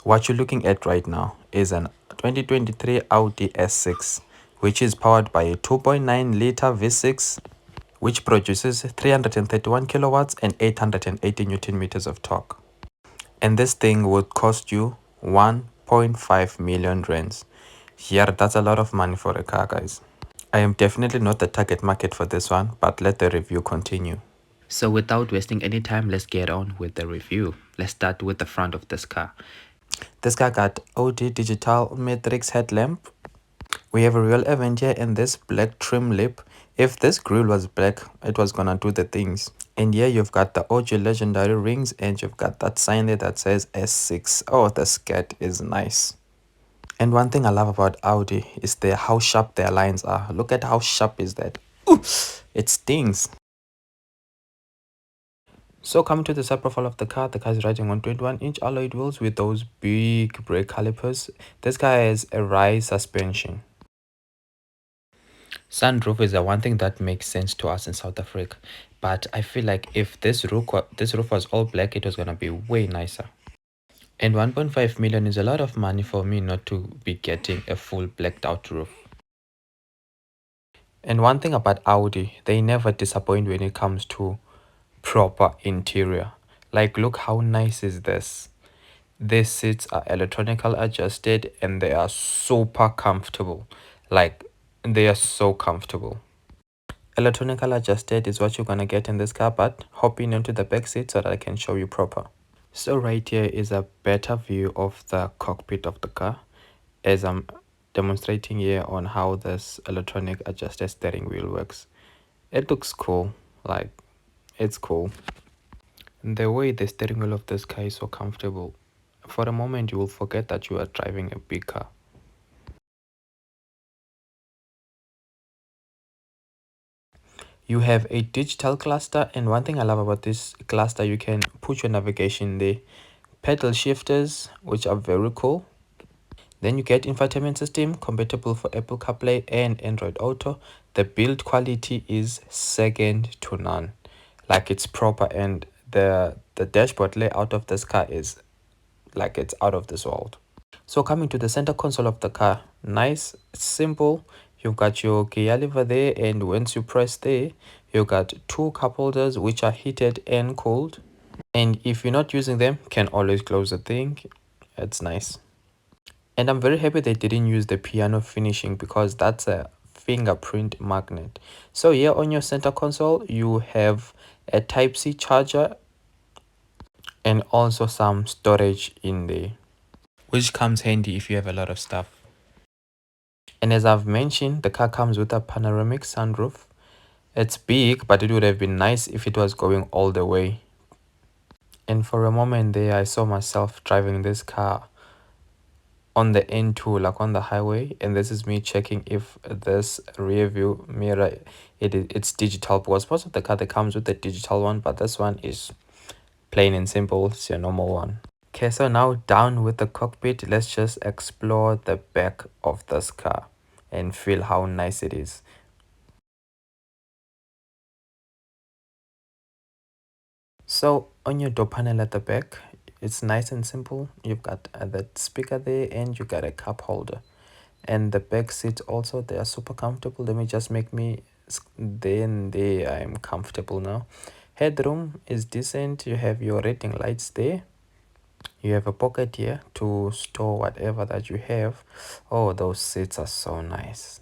What you're looking at right now is an 2023 Audi S6, which is powered by a 2.9 liter V6, which produces 331 kilowatts and 880 newton meters of torque. And this thing would cost you 1.5 million rands. Yeah, that's a lot of money for a car, guys. I am definitely not the target market for this one, but let the review continue. So without wasting any time, let's get on with the review. Let's start with the front of this car. This car got Audi digital matrix headlamp. We have a real event here in this black trim lip. If this grille was black, it was gonna do the things. And here you've got the OG legendary rings, and you've got that sign there that says S6. Oh, the skirt is nice. And one thing I love about Audi is how sharp their lines are. Look at how sharp is that. Ooh, it stings. So coming to the side profile of the car is riding on 21-inch alloyed wheels with those big brake calipers. This car has a rise suspension. Sunroof is the one thing that makes sense to us in South Africa, but I feel like if this roof was all black, it was gonna be way nicer. And 1.5 million is a lot of money for me not to be getting a full blacked out roof. And one thing about Audi, they never disappoint when it comes to proper interior. Like, look how nice is this. These seats are electronically adjusted and they are super comfortable. Like, they are so comfortable. Electronically adjusted is what you're gonna get in this car, but hopping into the back seat so that I can show you proper. So right here is a better view of the cockpit of the car, as I'm demonstrating here on how this electronic adjusted steering wheel works. It looks cool, like it's cool. And the way the steering wheel of this car is so comfortable, for a moment you will forget that you are driving a big car. You have a digital cluster, and one thing I love about this cluster, you can put your navigation there. Pedal shifters, which are very cool. Then you get infotainment system compatible for Apple CarPlay and Android Auto. The build quality is second to none. Like, it's proper, and the dashboard layout of this car is like it's out of this world. So coming to the center console of the car, nice, simple. You've got your gear lever there, and once you press there, you've got two cup holders which are heated and cooled. And if you're not using them, can always close the thing. It's nice. And I'm very happy they didn't use the piano finishing because that's a fingerprint magnet. So here on your center console, you have a Type-C charger and also some storage in there, which comes handy if you have a lot of stuff. And as I've mentioned, the car comes with a panoramic sunroof. It's big, but it would have been nice if it was going all the way. And for a moment there, I saw myself driving this car on the N2, like on the highway, and this is me checking if this rear view mirror it's digital, because most of the car that comes with the digital one, but this one is plain and simple. It's your normal one. Okay, so now down with the cockpit, let's just explore the back of this car and feel how nice it is. So on your door panel at the back, it's nice and simple. You've got that speaker there, and you got a cup holder. And the back seats also, they are super comfortable. Let me just make me there, and there I am comfortable now. Headroom is decent. You have your reading lights there. You have a pocket here to store whatever that you have. Oh, those seats are so nice.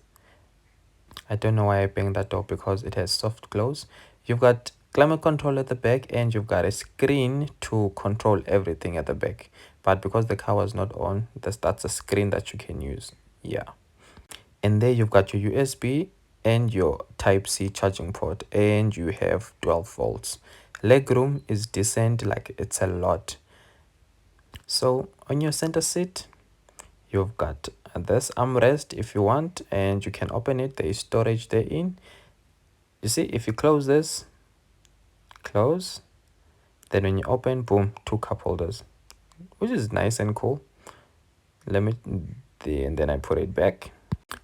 I don't know why I banged that door, because it has soft close. You've got climate control at the back, and you've got a screen to control everything at the back. But because the car was not on, that's a screen that you can use. Yeah. And there you've got your USB and your Type-C charging port, and you have 12 volts. Legroom is decent, like it's a lot. So on your center seat, you've got this armrest if you want, and you can open it. There is storage therein. You see, if you close this, close, then when you open, boom, two cup holders, which is nice and cool. Let me, and then I put it back.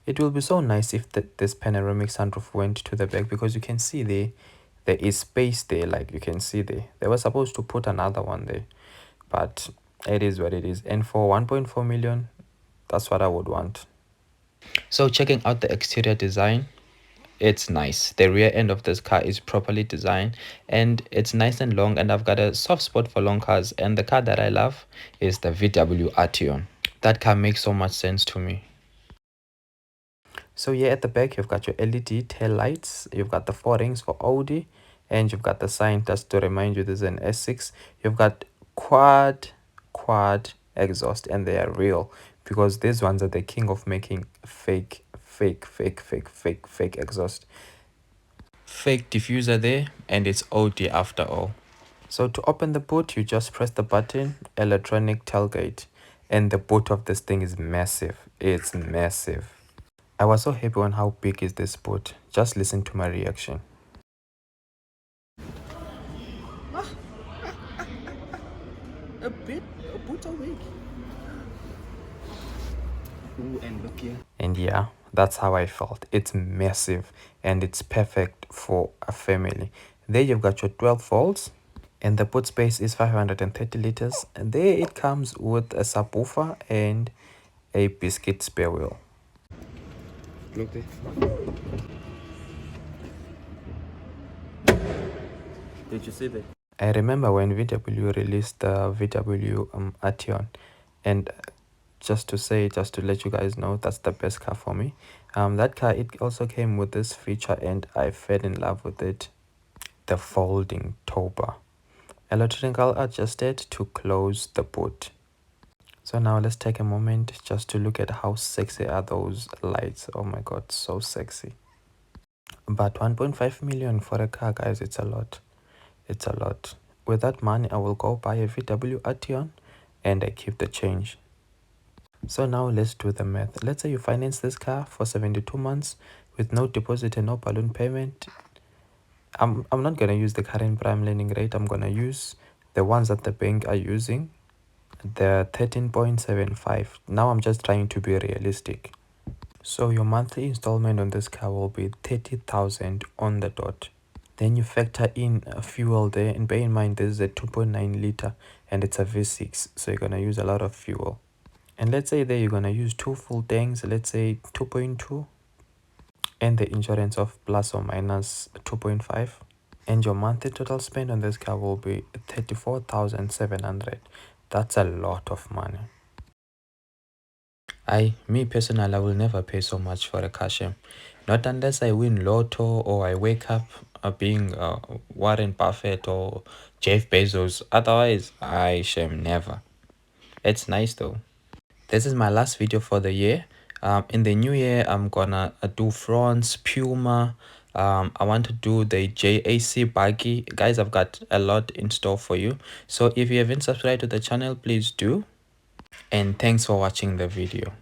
It will be so nice if this panoramic sunroof went to the back, because you can see there is space there. Like, you can see they were supposed to put another one there, but It is what it is, and for 1.4 million, that's what I would want. So checking out the exterior design, it's nice. The rear end of this car is properly designed and it's nice and long, and I've got a soft spot for long cars, and the car that I love is the VW Arteon. That car makes so much sense to me. So here at the back, you've got your LED tail lights, you've got the four rings for Audi, and you've got the sign just to remind you this is an S6. You've got quad exhaust, and they are real because these ones are the king of making fake exhaust. Fake diffuser there, and it's Audi after all. So to open the boot, you just press the button, electronic tailgate, and the boot of this thing is massive. It's massive. I was so happy on how big is this boot. Just listen to my reaction. A boot awake. Ooh, and look here. And yeah, that's how I felt. It's massive and it's perfect for a family. There you've got your 12 volts, and the boot space is 530 liters. And there it comes with a subwoofer and a biscuit spare wheel. Look there. Did you see that? I remember when VW released the VW Arteon, and just to let you guys know, that's the best car for me. That car, it also came with this feature and I fell in love with it. The folding tow bar, electrical adjusted to close the boot. So now let's take a moment just to look at how sexy are those lights. Oh my god, so sexy. But 1.5 million for a car, guys, it's a lot. It's a lot. With that money, I will go buy a VW Arteon and I keep the change. So now let's do the math. Let's say you finance this car for 72 months with no deposit and no balloon payment. I'm not going to use the current prime lending rate. I'm going to use the ones that the bank are using, the 13.75. Now I'm just trying to be realistic. So your monthly installment on this car will be 30,000 on the dot. Then you factor in fuel there, and bear in mind this is a 2.9 liter and it's a V6, so you're going to use a lot of fuel. And let's say there you're going to use 2 full tanks, let's say 2.2, and the insurance of plus or minus 2.5, and your monthly total spend on this car will be 34,700. That's a lot of money. Me personally, I will never pay so much for a car share. Not unless I win lotto or I wake up being Warren Buffett or Jeff Bezos. Otherwise, I shall never. It's nice though. This is my last video for the year. In the new year, I'm gonna do France, Puma. I want to do the JAC buggy. Guys, I've got a lot in store for you. So if you haven't subscribed to the channel, please do. And thanks for watching the video.